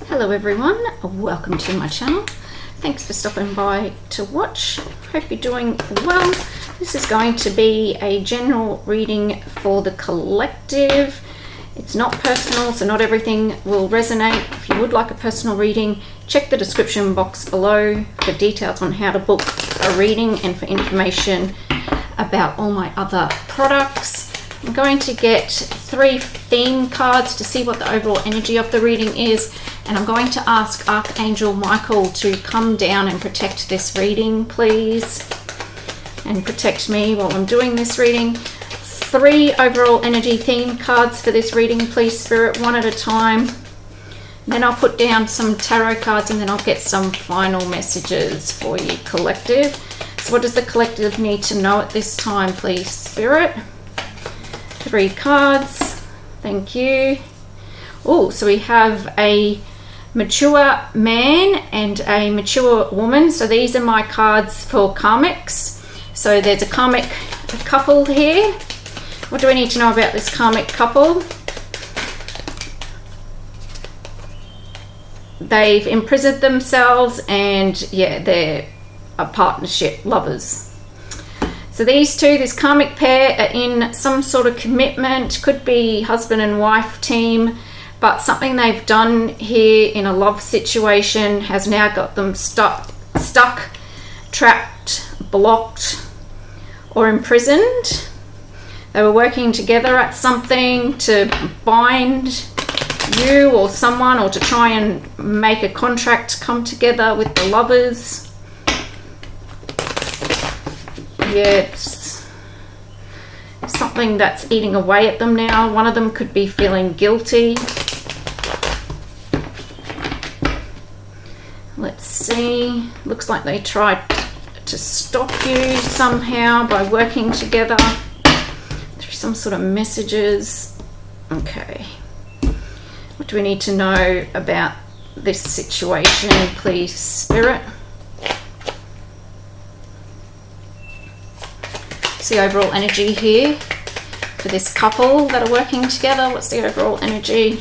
Hello everyone, welcome to my channel. Thanks for stopping by to watch. Hope you're doing well. This is going to be a general reading for the collective. It's not personal, so not everything will resonate. If you would like a personal reading, check the description box below for details on how to book a reading and for information about all my other products. I'm going to get 3 theme cards to see what the overall energy of the reading is, and I'm going to ask Archangel Michael to come down and protect this reading, please, and protect me while I'm doing this reading. 3 overall energy theme cards for this reading, please, Spirit, one at a time. Then I'll put down some tarot cards and then I'll get some final messages for you, collective. So what does the collective need to know at this time, please, Spirit? 3 cards, thank you. Oh, so we have a mature man and a mature woman. So these are my cards for karmics. So there's a karmic couple here. What do I need to know about this karmic couple? They've imprisoned themselves and yeah, they're a partnership, lovers. So these two, this karmic pair, are in some sort of commitment, could be husband and wife team, but something they've done here in a love situation has now got them stuck, trapped, blocked, or imprisoned. They were working together at something to bind you or someone, or to try and make a contract come together with the lovers. Yeah, it's something that's eating away at them now. One of them could be feeling guilty. Let's see. Looks like they tried to stop you somehow by working together through some sort of messages. Okay. What do we need to know about this situation, please, Spirit? The overall energy here for this couple that are working together. What's the overall energy?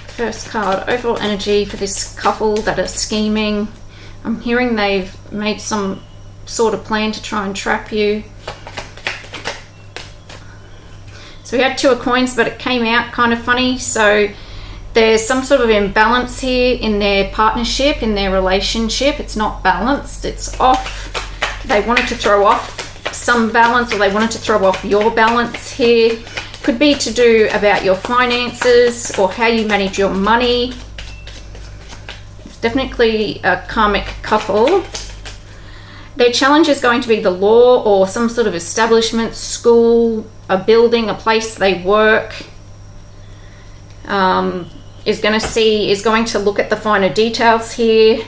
First card, overall energy for this couple that are scheming. I'm hearing they've made some sort of plan to try and trap you. So we had 2 of coins, but it came out kind of funny. So there's some sort of imbalance here in their partnership, in their relationship. It's not balanced, it's off. They wanted to throw off some balance, or they wanted to throw off your balance here. Could be to do about your finances or how you manage your money. It's definitely a karmic couple. Their challenge is going to be the law or some sort of establishment, school, a building, a place they work. Is going to look at the finer details here.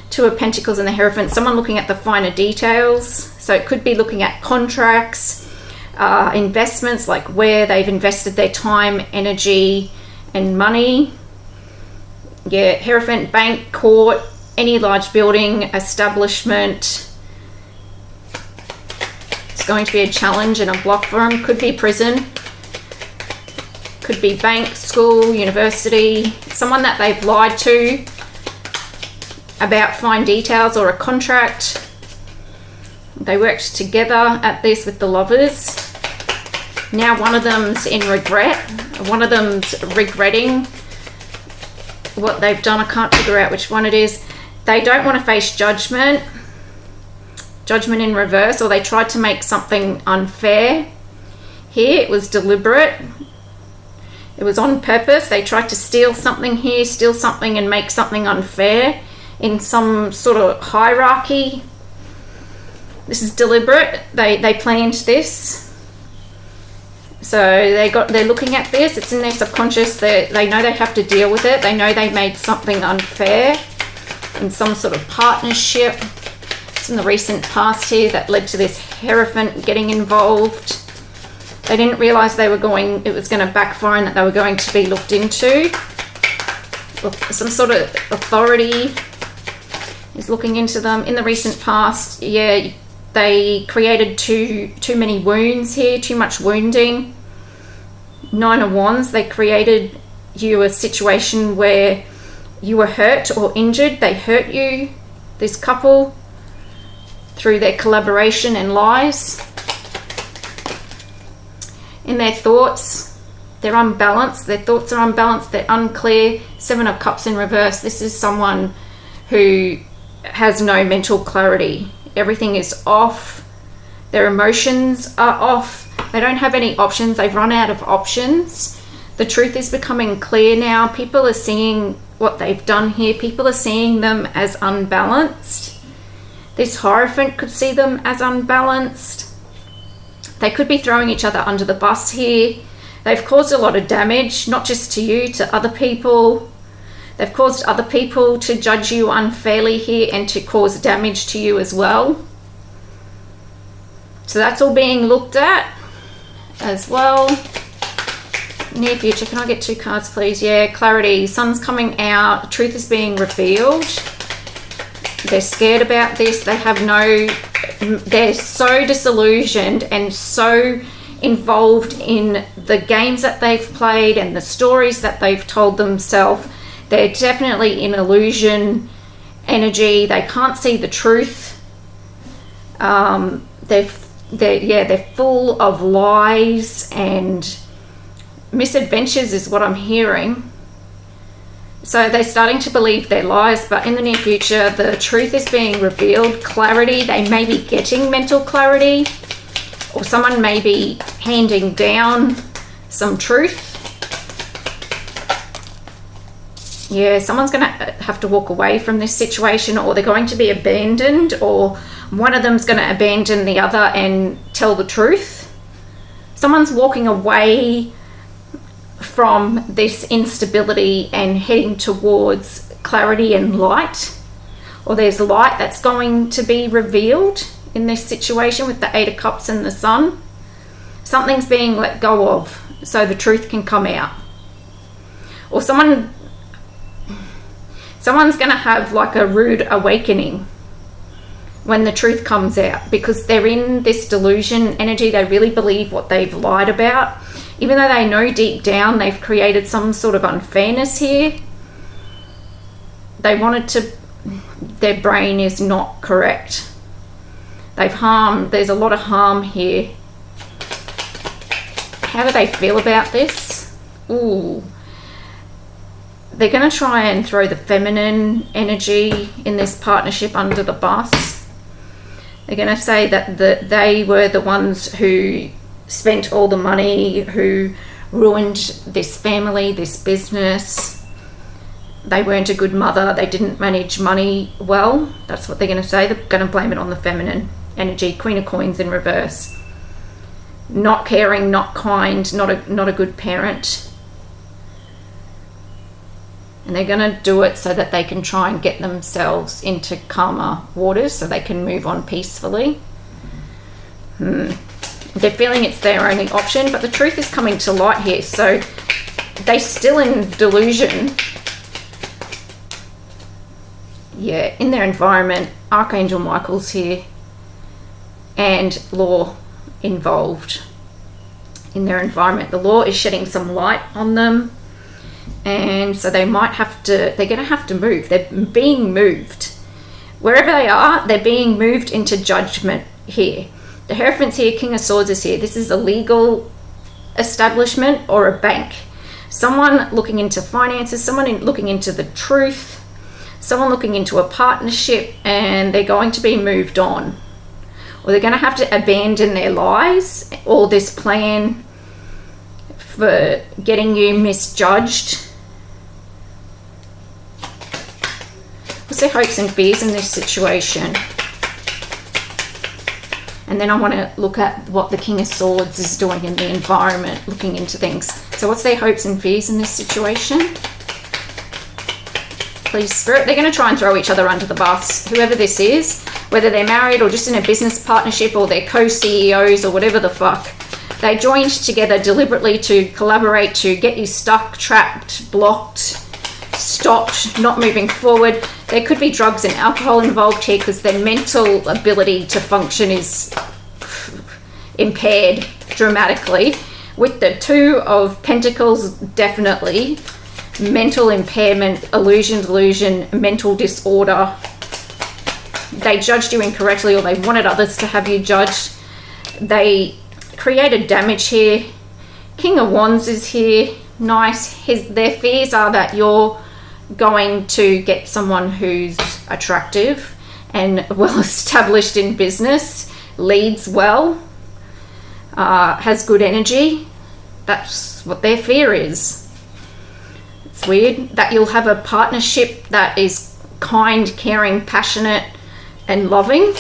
2 of Pentacles and the Hierophant, someone looking at the finer details. So it could be looking at contracts, investments, like where they've invested their time, energy, and money. Yeah, Hierophant, bank, court, any large building, establishment. It's going to be a challenge and a block for them. Could be prison. Could be bank, school, university, someone that they've lied to about fine details or a contract. They worked together at this with the lovers. Now one of them's in regret. One of them's regretting what they've done. I can't figure out which one it is. They don't want to face judgment. Judgment in reverse, or they tried to make something unfair. Here it was deliberate. It was on purpose. They tried to steal something here, steal something and make something unfair in some sort of hierarchy. This is deliberate. They planned this. So they're looking at this. It's in their subconscious. They know they have to deal with it. They know they made something unfair in some sort of partnership. It's in the recent past here that led to this Hierophant getting involved. They didn't realize it was going to backfire and that they were going to be looked into. Some sort of authority is looking into them. In the recent past, yeah, they created too many wounds here, too much wounding. Nine of Wands, they created you a situation where you were hurt or injured. They hurt you, this couple, through their collaboration and lies. In their thoughts, they're unbalanced. Their thoughts are unbalanced. They're unclear. Seven of Cups in reverse. This is someone who has no mental clarity. Everything is off. Their emotions are off. They don't have any options. They've run out of options. The truth is becoming clear now. People are seeing what they've done here. People are seeing them as unbalanced. This Hierophant could see them as unbalanced. They could be throwing each other under the bus here. They've caused a lot of damage, not just to you, to other people. They've caused other people to judge you unfairly here and to cause damage to you as well. So that's all being looked at as well. Near future, can I get 2 cards please? Yeah, clarity. Sun's coming out. Truth is being revealed. They're scared about this. They have no... They're so disillusioned and so involved in the games that they've played and the stories that they've told themselves. They're definitely in illusion energy. They can't see the truth. They're full of lies and misadventures is what I'm hearing. So they're starting to believe their lies, but in the near future, the truth is being revealed. Clarity, they may be getting mental clarity, or someone may be handing down some truth. Yeah, someone's going to have to walk away from this situation, or they're going to be abandoned, or one of them's going to abandon the other and tell the truth. Someone's walking away from this instability and heading towards clarity and light, or there's light that's going to be revealed in this situation with the 8 of Cups and the Sun. Something's being let go of so the truth can come out, or someone's going to have like a rude awakening when the truth comes out, because they're in this delusion energy. They really believe what they've lied about, even though they know deep down they've created some sort of unfairness here. They wanted to... Their brain is not correct. They've harmed... There's a lot of harm here. How do they feel about this? Ooh. They're going to try and throw the feminine energy in this partnership under the bus. They're going to say that they were the ones who spent all the money, who ruined this family, this business. They weren't a good mother. They didn't manage money well. That's what they're going to say. They're going to blame it on the feminine energy. Queen of Coins in reverse. Not caring, not kind, not a good parent. And they're going to do it so that they can try and get themselves into calmer waters so they can move on peacefully. They're feeling it's their only option, but the truth is coming to light here. So they're still in delusion. Yeah, in their environment, Archangel Michael's here and law involved in their environment. The law is shedding some light on them. And so they might have to, they're going to have to move. They're being moved. Wherever they are, they're being moved into judgment here. The Hierophant's here, King of Swords is here. This is a legal establishment or a bank. Someone looking into finances, someone looking into the truth, someone looking into a partnership, and they're going to be moved on. Or they're going to have to abandon their lies, all this plan for getting you misjudged. What's their hopes and fears in this situation? And then I want to look at what the King of Swords is doing in the environment, looking into things. So what's their hopes and fears in this situation? Please, Spirit. They're going to try and throw each other under the bus, whoever this is, whether they're married or just in a business partnership or they're co-CEOs or whatever the fuck. They joined together deliberately to collaborate to get you stuck, trapped, blocked, stopped, not moving forward. There could be drugs and alcohol involved here because their mental ability to function is impaired dramatically. With the Two of Pentacles, definitely. Mental impairment, illusion, delusion, mental disorder. They judged you incorrectly, or they wanted others to have you judged. They created damage here. King of Wands is here. Nice. Their fears are that you're going to get someone who's attractive and well established in business, leads well, has good energy. That's what their fear is. It's weird that you'll have a partnership that is kind, caring, passionate, and loving.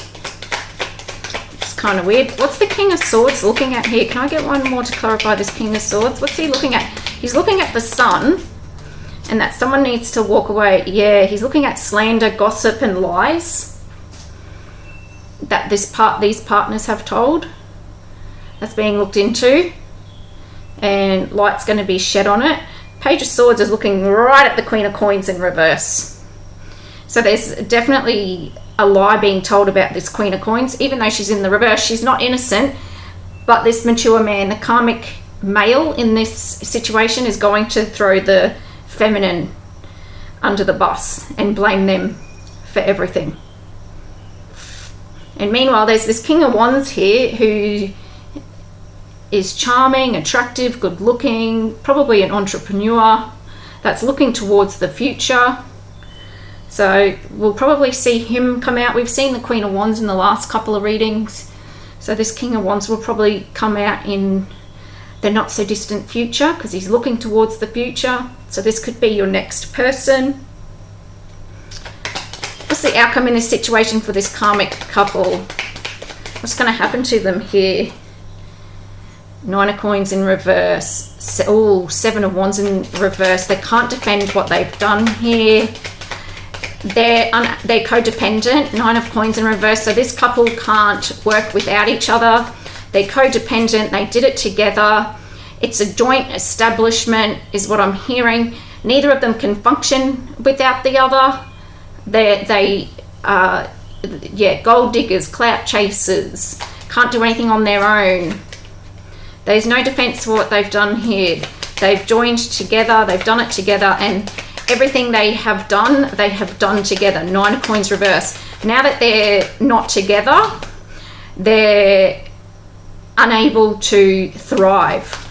It's kind of weird. What's the King of Swords looking at here? Can I get one more to clarify this King of Swords? What's he looking at? He's looking at the Sun, and that someone needs to walk away. Yeah, he's looking at slander, gossip, and lies that these partners have told. That's being looked into, and light's going to be shed on it. Page of Swords is looking right at the Queen of Coins in reverse. So there's definitely a lie being told about this Queen of Coins. Even though she's in the reverse, she's not innocent. But this mature man, the karmic male in this situation, is going to throw the feminine under the bus and blame them for everything. And meanwhile, there's this King of Wands here who is charming, attractive, good looking, probably an entrepreneur that's looking towards the future. So we'll probably see him come out. We've seen the Queen of Wands in the last couple of readings. So this King of Wands will probably come out in the not so distant future because he's looking towards the future. So this could be your next person. What's the outcome in this situation for this karmic couple? What's going to happen to them here? Nine of Coins in reverse. Oh, Seven of Wands in reverse. They can't defend what they've done here. They're codependent. Nine of Coins in reverse. So this couple can't work without each other. They're codependent. They did it together. It's a joint establishment is what I'm hearing. Neither of them can function without the other. Yeah, gold diggers, clout chasers, can't do anything on their own. There's no defense for what they've done here. They've joined together. They've done it together, and everything they have done together. Nine of Coins reverse. Now that they're not together, they're unable to thrive.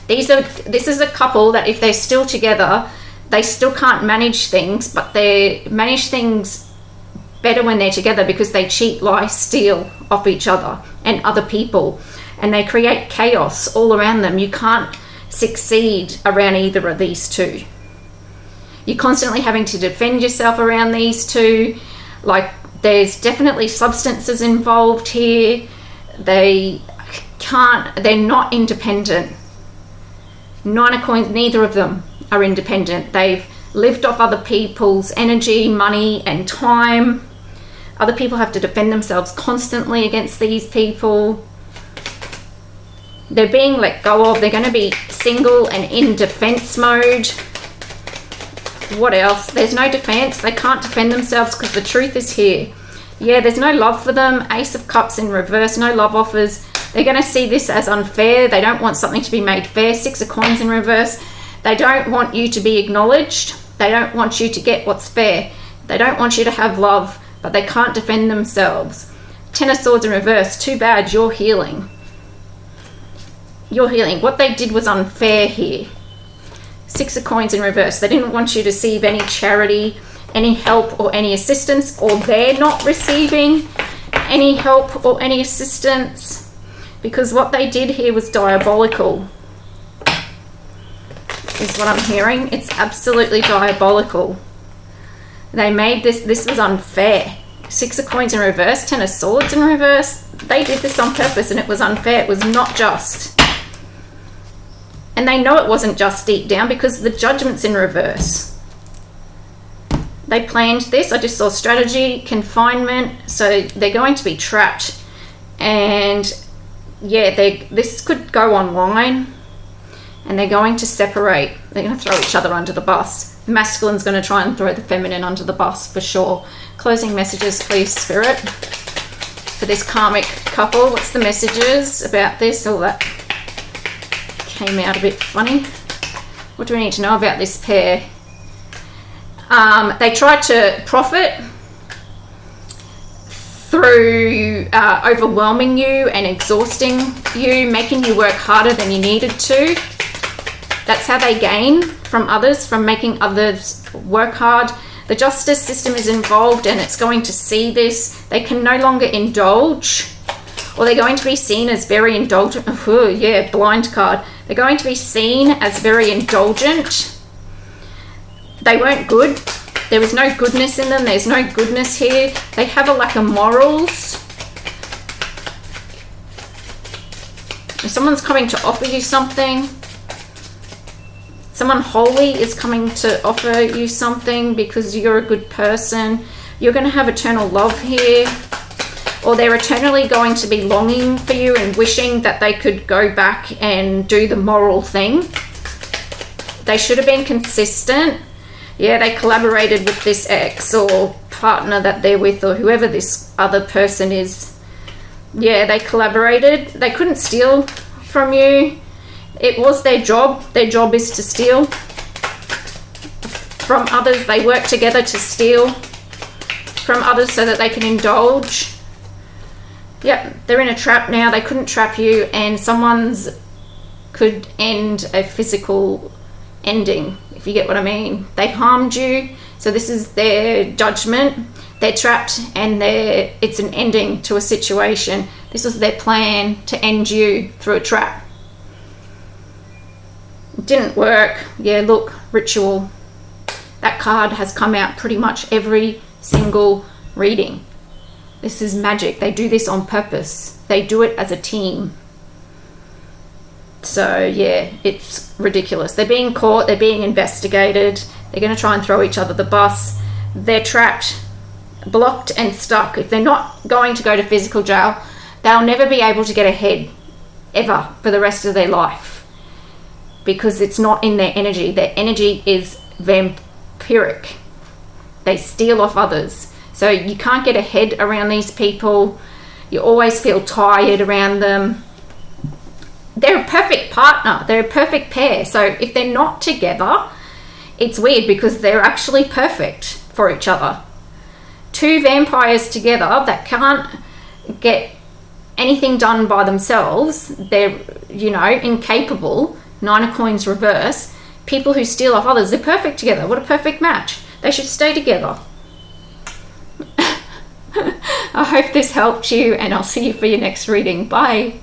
This is a couple that if they're still together, they still can't manage things, but they manage things better when they're together because they cheat, lie, steal off each other and other people, and they create chaos all around them. You can't succeed around either of these two. You're constantly having to defend yourself around these two. Like, there's definitely substances involved here. They're not independent. Nine of Coins, neither of them are independent. They've lived off other people's energy, money, and time. Other people have to defend themselves constantly against these people. They're being let go of. They're going to be single and in defense mode. What else? There's no defense. They can't defend themselves because the truth is here. Yeah, there's no love for them. Ace of Cups in reverse. No love offers. They're going to see this as unfair. They don't want something to be made fair. Six of Coins in reverse. They don't want you to be acknowledged. They don't want you to get what's fair. They don't want you to have love, but they can't defend themselves. Ten of Swords in reverse. Too bad. You're healing. You're healing. What they did was unfair here. Six of Coins in reverse. They didn't want you to receive any charity, any help, or any assistance, or they're not receiving any help or any assistance, because what they did here was diabolical, is what I'm hearing. It's absolutely diabolical. They made this was unfair. Six of Coins in reverse, Ten of Swords in reverse. They did this on purpose, and it was unfair. It was not just. And they know it wasn't just deep down because the Judgment's in reverse. They planned this. I just saw strategy, confinement. So they're going to be trapped. And yeah, this could go online. And they're going to separate. They're going to throw each other under the bus. The masculine's going to try and throw the feminine under the bus for sure. Closing messages, please, Spirit, for this karmic couple. What's the messages about this? All that. came out a bit funny. What do we need to know about this pair? They tried to profit through overwhelming you and exhausting you, making you work harder than you needed to. That's how they gain from others, from making others work hard. The justice system is involved and it's going to see this. They can no longer indulge, or they're going to be seen as very indulgent. Oh, yeah, blind card. They're going to be seen as very indulgent. They weren't good. There was no goodness in them. There's no goodness here. They have a lack of morals. If someone's coming to offer you something, someone holy is coming to offer you something because you're a good person. You're going to have eternal love here. Or they're eternally going to be longing for you and wishing that they could go back and do the moral thing. They should have been consistent. Yeah, they collaborated with this ex or partner that they're with, or whoever this other person is. Yeah, they collaborated. They couldn't steal from you. It was their job. Their job is to steal from others. They work together to steal from others so that they can indulge. Yep, they're in a trap now. They couldn't trap you, and someone's could end a physical ending, if you get what I mean. They harmed you, so this is their judgment. They're trapped, and it's an ending to a situation. This was their plan to end you through a trap. It didn't work. Yeah, look, ritual. That card has come out pretty much every single reading. This is magic. They do this on purpose. They do it as a team. So yeah, it's ridiculous. They're being caught. They're being investigated. They're going to try and throw each other the bus. They're trapped, blocked and stuck. If they're not going to go to physical jail, they'll never be able to get ahead ever for the rest of their life, because it's not in their energy. Their energy is vampiric. They steal off others. So you can't get ahead around these people. You always feel tired around them. They're a perfect partner. They're a perfect pair. So if they're not together, it's weird because they're actually perfect for each other. Two vampires together that can't get anything done by themselves. They're, incapable. Nine of Coins reverse. People who steal off others, they're perfect together. What a perfect match. They should stay together. I hope this helped you, and I'll see you for your next reading. Bye.